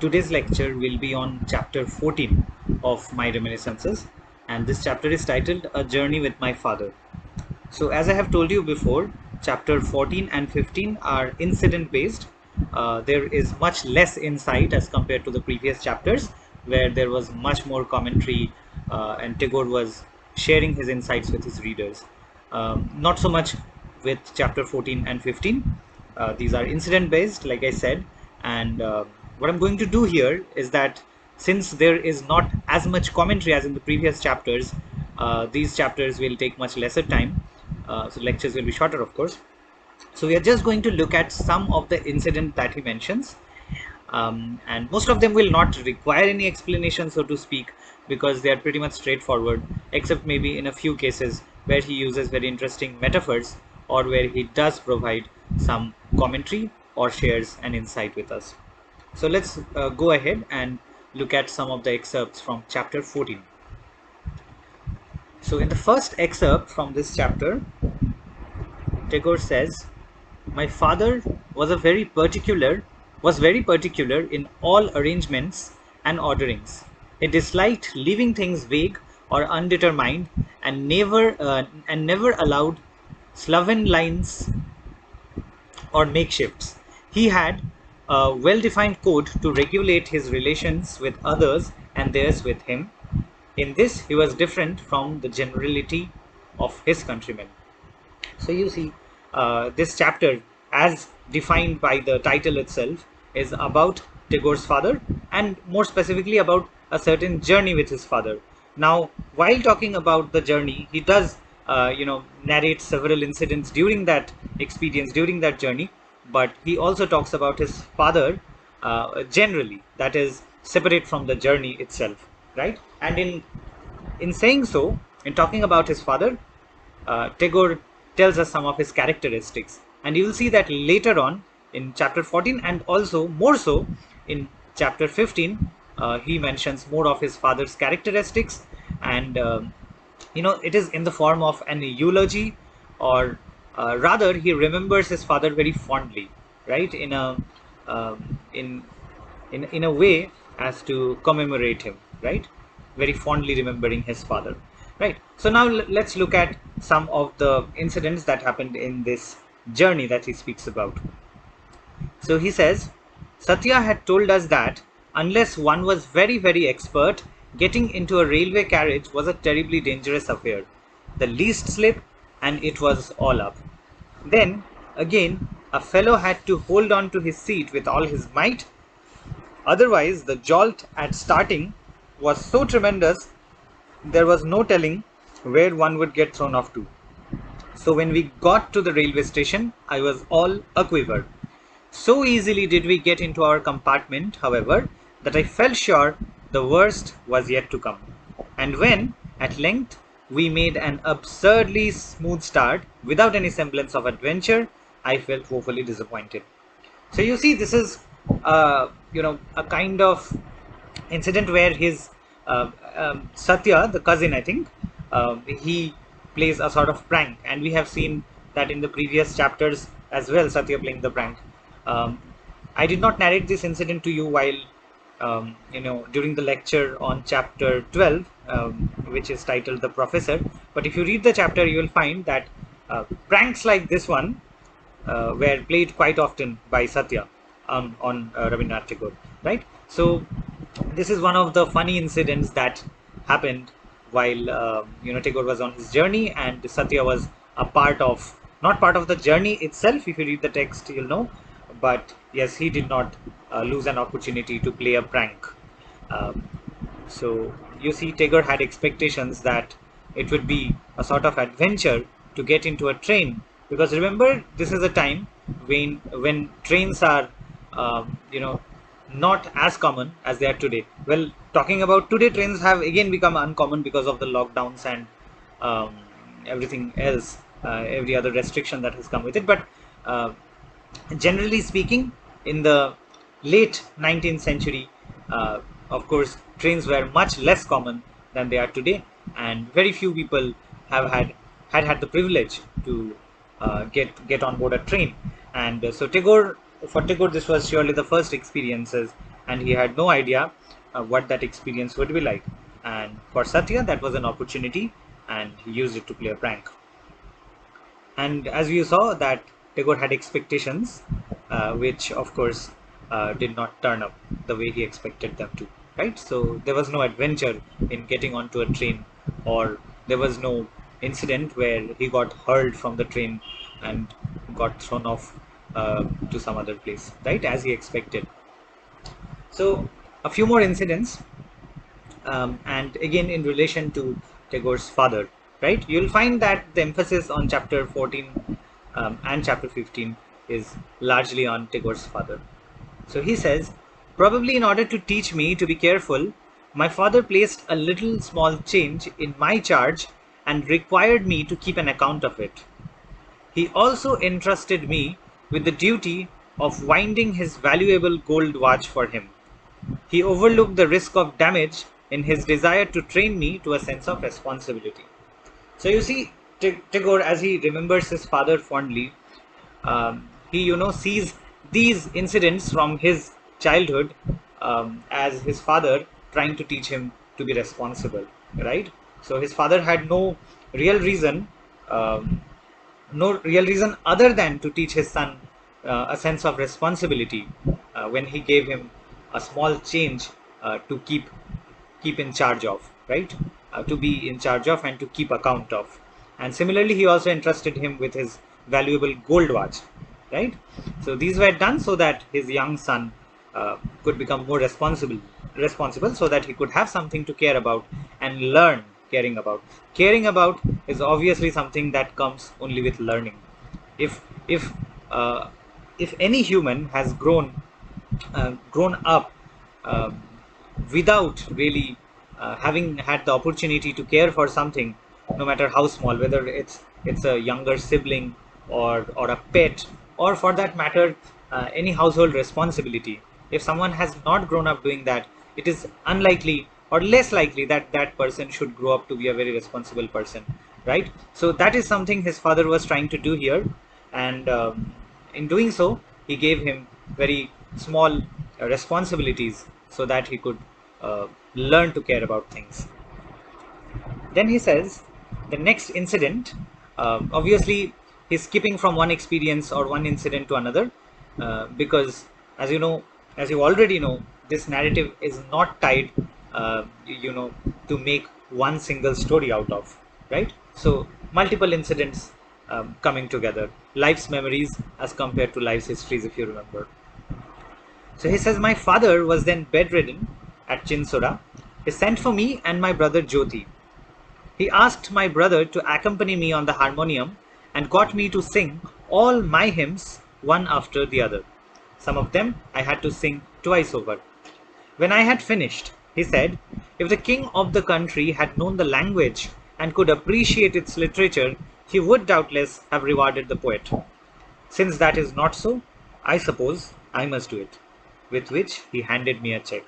Today's lecture will be on chapter 14 of My Reminiscences, and this chapter is titled A Journey with My Father. So, as I have told you before, chapter 14 and 15 are incident based. There is much less insight as compared to the previous chapters, where there was much more commentary and Tagore was sharing his insights with his readers. Not so much with chapter 14 and 15. These are incident based, like I said, and what I'm going to do here is that since there is not as much commentary as in the previous chapters, these chapters will take much lesser time. So lectures will be shorter, of course. So we are just going to look at some of the incident that he mentions, and most of them will not require any explanation, so to speak, because they are pretty much straightforward, except maybe in a few cases where he uses very interesting metaphors or where he does provide some commentary or shares an insight with us. So let's go ahead and look at some of the excerpts from chapter 14. So in the first excerpt from this chapter, Tagore says, "My father was very particular in all arrangements and orderings. He disliked leaving things vague or undetermined, and never allowed sloven lines or makeshifts. He had a well-defined code to regulate his relations with others and theirs with him. In this, he was different from the generality of his countrymen." So you see, this chapter, as defined by the title itself, is about Tagore's father, and more specifically about a certain journey with his father. Now, while talking about the journey, he does, narrate several incidents during that experience, during that journey. But he also talks about his father generally, that is separate from the journey itself, right? And in saying so, in talking about his father, Tagore tells us some of his characteristics, and you will see that later on in chapter 14 and also more so in chapter 15, he mentions more of his father's characteristics, and it is in the form of an eulogy, or rather, he remembers his father very fondly, right? In in a way as to commemorate him, right? Very fondly remembering his father, right? So now let's look at some of the incidents that happened in this journey that he speaks about. So he says, Satya had told us that unless one was very, very expert, getting into a railway carriage was a terribly dangerous affair. The least slip and it was all up. Then, again, a fellow had to hold on to his seat with all his might. Otherwise, the jolt at starting was so tremendous, there was no telling where one would get thrown off to. So when we got to the railway station, I was all aquiver. So easily did we get into our compartment, however, that I felt sure the worst was yet to come. And when, at length, we made an absurdly smooth start, without any semblance of adventure, I felt woefully disappointed. So you see, this is, a kind of incident where his Satya, the cousin, I think, he plays a sort of prank, and we have seen that in the previous chapters as well, Satya playing the prank. Um, I did not narrate this incident to you while, during the lecture on chapter 12, which is titled The Professor. But if you read the chapter, you will find that pranks like this one were played quite often by Satya on Rabindranath Tagore, right? So this is one of the funny incidents that happened while Tagore was on his journey, and Satya was a part of, not part of the journey itself. If you read the text, you'll know. But yes, he did not lose an opportunity to play a prank. Um, so you see, Tagore had expectations that it would be a sort of adventure to get into a train, because remember, this is a time when trains are, not as common as they are today. Well, talking about today, trains have again become uncommon because of the lockdowns and um, everything else, every other restriction that has come with it. But generally speaking, in the late 19th century, of course, trains were much less common than they are today, and very few people have had the privilege to get on board a train. And so for Tagore, this was surely the first experiences and he had no idea what that experience would be like. And for Satya, that was an opportunity, and he used it to play a prank. And as you saw, that Tagore had expectations, which of course did not turn up the way he expected them to. Right? So there was no adventure in getting onto a train, or there was no incident where he got hurled from the train and got thrown off to some other place, right? As he expected. So a few more incidents, and again in relation to Tagore's father, right? You'll find that the emphasis on chapter 14 and chapter 15 is largely on Tagore's father. So he says, probably in order to teach me to be careful, my father placed a little small change in my charge and required me to keep an account of it. He also entrusted me with the duty of winding his valuable gold watch for him. He overlooked the risk of damage in his desire to train me to a sense of responsibility. So you see, Tagore, as he remembers his father fondly, he sees these incidents from his childhood as his father trying to teach him to be responsible, right? So his father had real reason um, no real reason other than to teach his son a sense of responsibility when he gave him a small change to keep in charge of, right? To be in charge of and to keep account of. And similarly, he also entrusted him with his valuable gold watch, right? So these were done so that his young son could become more responsible, so that he could have something to care about and learn caring about. Caring about is obviously something that comes only with learning. If if uh, if any human has grown up um, without really having had the opportunity to care for something, no matter how small, whether it's a younger sibling or a pet, or for that matter any household responsibility. If someone has not grown up doing that, it is unlikely or less likely that that person should grow up to be a very responsible person, right? So that is something his father was trying to do here, and in doing so, he gave him very small responsibilities so that he could learn to care about things. Then he says the next incident, obviously, he's skipping from one experience or one incident to another because, as you know, as you already know, this narrative is not tied, to make one single story out of, right? So, multiple incidents coming together, life's memories as compared to life's histories, if you remember. So he says, my father was then bedridden at Chinsura. He sent for me and my brother Jyoti. He asked my brother to accompany me on the harmonium and got me to sing all my hymns one after the other. Some of them I had to sing twice over. When I had finished, he said, if the king of the country had known the language and could appreciate its literature, he would doubtless have rewarded the poet. Since that is not so, I suppose I must do it. With which he handed me a check.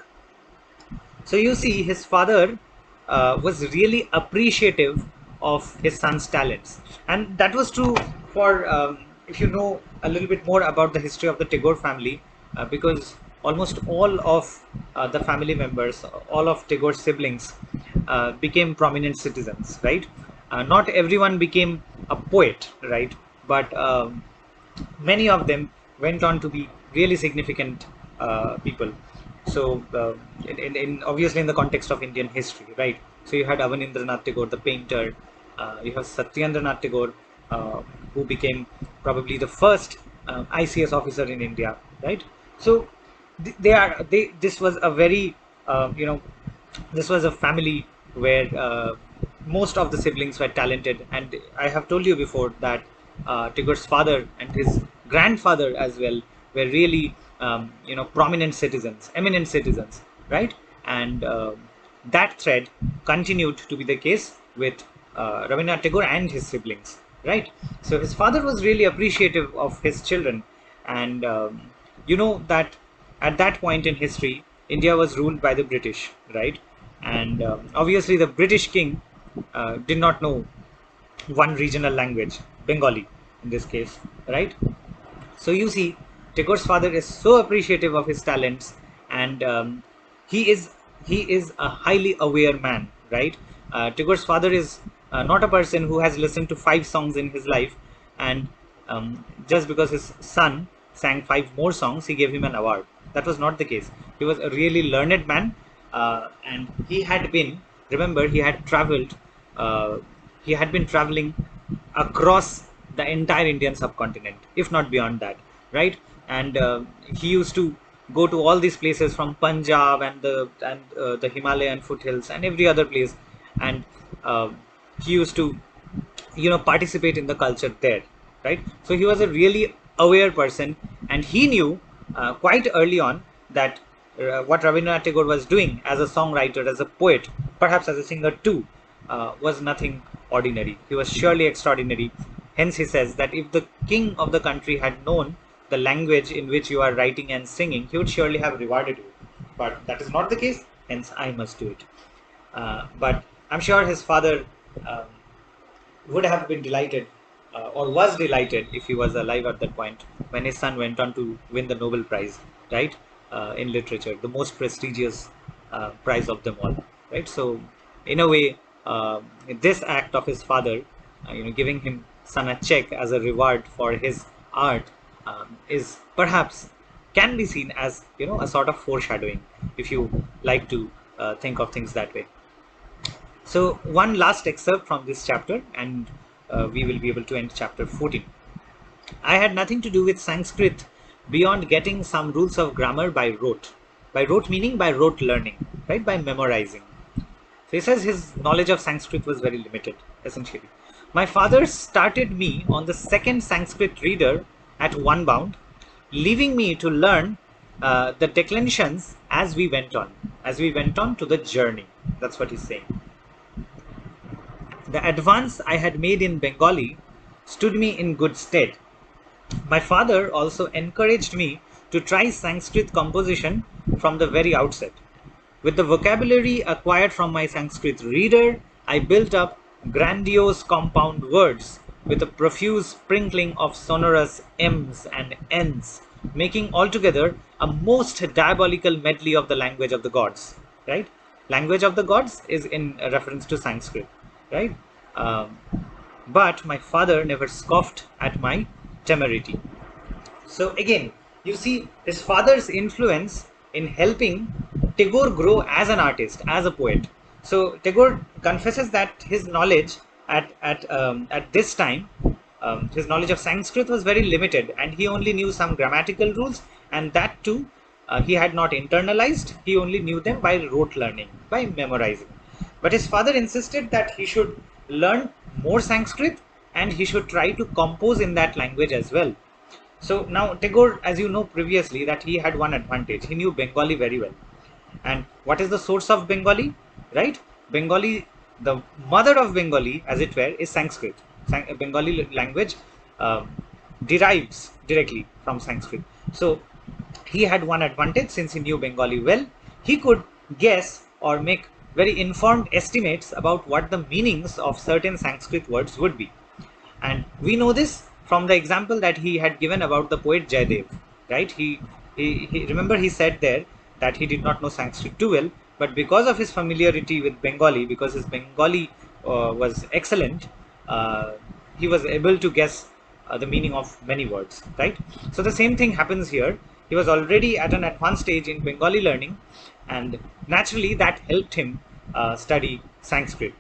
So you see, his father was really appreciative of his son's talents, and that was true for if you know a little bit more about the history of the Tagore family, because almost all of the family members, all of Tagore's siblings, became prominent citizens, right? Not everyone became a poet, right? But many of them went on to be really significant people. So, obviously in the context of Indian history, right? So you had Avanindranath Tagore, the painter. You have Satyendranath Tagore, who became probably the first ICS officer in India, right? So this was a very this was a family where most of the siblings were talented, and I have told you before that Tagore's father and his grandfather as well were really prominent citizens, eminent citizens, right? And that thread continued to be the case with Rabindranath Tagore and his siblings, right? So his father was really appreciative of his children, and you know that at that point in history, India was ruled by the British, right? And obviously, the British king did not know one regional language, Bengali in this case, right? So you see, Tagore's father is so appreciative of his talents, and he is he is a highly aware man, right? Tagore's father is not a person who has listened to 5 songs in his life, and just because his son sang 5 more songs, he gave him an award. That was not the case. He was a really learned man, and he had been, remember, uh, he had been traveling across the entire Indian subcontinent, if not beyond that, right? And he used to go to all these places from Punjab and the Himalayan foothills and every other place, and uh, he used to participate in the culture there, right? So he was a really aware person, and he knew quite early on that what Rabindranath Tagore was doing as a songwriter, as a poet, perhaps as a singer too, was nothing ordinary. He was surely extraordinary. Hence he says that if the king of the country had known the language in which you are writing and singing, he would surely have rewarded you, but that is not the case. Hence I must do it. But I'm sure his father um, would have been delighted, or was delighted if he was alive at that point, when his son went on to win the Nobel Prize, right, in literature, the most prestigious prize of them all, right? So, in a way, this act of his father, giving him son a check as a reward for his art, is perhaps can be seen as a sort of foreshadowing, if you like to think of things that way. So, one last excerpt from this chapter, and we will be able to end chapter 14. I had nothing to do with Sanskrit beyond getting some rules of grammar by rote. By rote meaning by rote learning, right? By memorizing. So he says his knowledge of Sanskrit was very limited, essentially. My father started me on the second Sanskrit reader at one bound, leaving me to learn the declensions as we went on to the journey. That's what he's saying. The advance I had made in Bengali stood me in good stead. My father also encouraged me to try Sanskrit composition from the very outset. With the vocabulary acquired from my Sanskrit reader, I built up grandiose compound words with a profuse sprinkling of sonorous M's and N's, making altogether a most diabolical medley of the language of the gods. Right? Language of the gods is in reference to Sanskrit. Right? Um, but my father never scoffed at my temerity. So again, you see his father's influence in helping Tagore grow as an artist, as a poet. So Tagore confesses that his knowledge at this time, his knowledge of Sanskrit was very limited, and he only knew some grammatical rules, and that too he had not internalized. He only knew them by rote learning, by memorizing. But his father insisted that he should learn more Sanskrit, and he should try to compose in that language as well. So now Tagore, as you know previously, that he had one advantage. He knew Bengali very well. And what is the source of Bengali? Right? Bengali, the mother of Bengali, as it were, is Sanskrit. Bengali language um, derives directly from Sanskrit. So he had one advantage since he knew Bengali well. He could guess or make very informed estimates about what the meanings of certain Sanskrit words would be. And we know this from the example that he had given about the poet Jaydev, right? He remember he said there that he did not know Sanskrit too well, but because of his familiarity with Bengali, because his Bengali was excellent, uh, he was able to guess the meaning of many words, right? So the same thing happens here. He was already at an advanced stage in Bengali learning, and naturally that helped him study Sanskrit.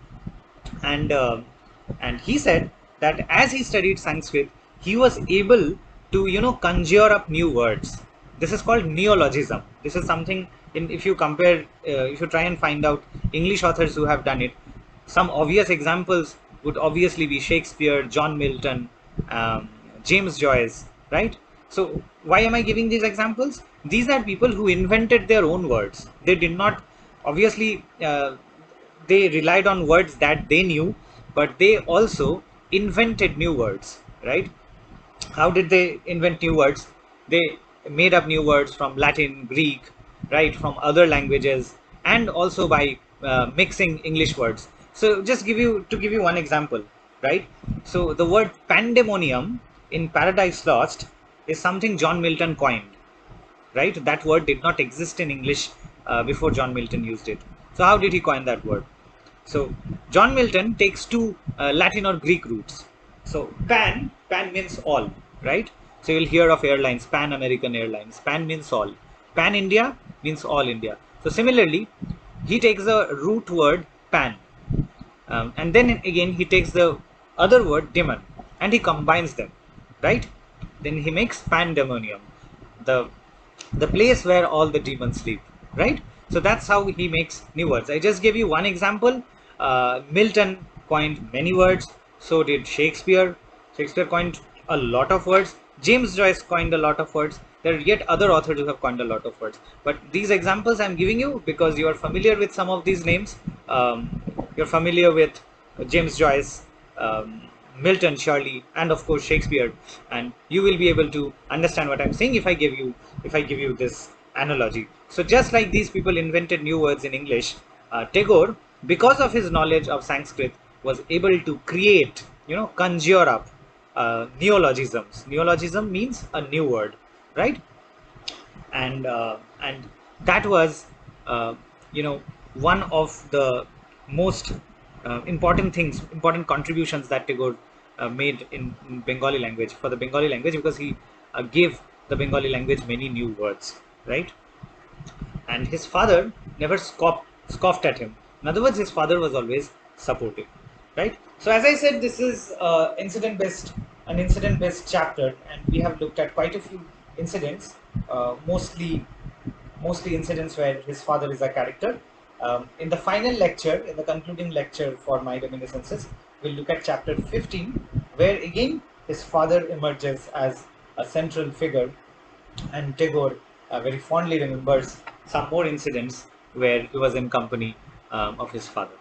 And he said that as he studied Sanskrit, he was able to conjure up new words. This is called neologism. This is something, if you compare, if you try and find out English authors who have done it, some obvious examples would obviously be Shakespeare, John Milton, James Joyce, right? So why am I giving these examples? These are people who invented their own words. They did not, obviously, they relied on words that they knew, but they also invented new words, right? How did they invent new words? They made up new words from Latin, Greek, right, from other languages, and also by mixing English words. So just give you one example, right? So the word pandemonium in Paradise Lost is something John Milton coined. right? That word did not exist in English before John Milton used it. So how did he coin that word? So John Milton takes two Latin or Greek roots. So pan means all, right? So you'll hear of airlines, Pan American Airlines. Pan means all. Pan India means all India. So similarly, he takes the root word pan, and then again he takes the other word demon, and he combines them, right? Then he makes pandemonium, the place where all the demons live, right? So that's how he makes new words. I just gave you one example. Milton coined many words, so did Shakespeare. Shakespeare coined a lot of words. James Joyce coined a lot of words. There are yet other authors who have coined a lot of words, but these examples I'm giving you because you are familiar with some of these names. You're familiar with James Joyce, Milton, Shirley, and of course Shakespeare, and you will be able to understand what I'm saying if I give you this analogy. So just like these people invented new words in English, Tagore, because of his knowledge of Sanskrit, was able to create, conjure up neologisms. Neologism means a new word, right? And that was uh, one of the most important contributions that Tagore made in Bengali language, for the Bengali language, because he gave the Bengali language many new words, right? And his father never scoffed at him. In other words, his father was always supportive, right? So as I said, this is an incident based chapter, and we have looked at quite a few incidents, mostly incidents where his father is a character. In the final lecture, in the concluding lecture for My Reminiscences, we'll look at chapter 15, where again his father emerges as a central figure, and Tagore very fondly remembers some more incidents where he was in company of his father.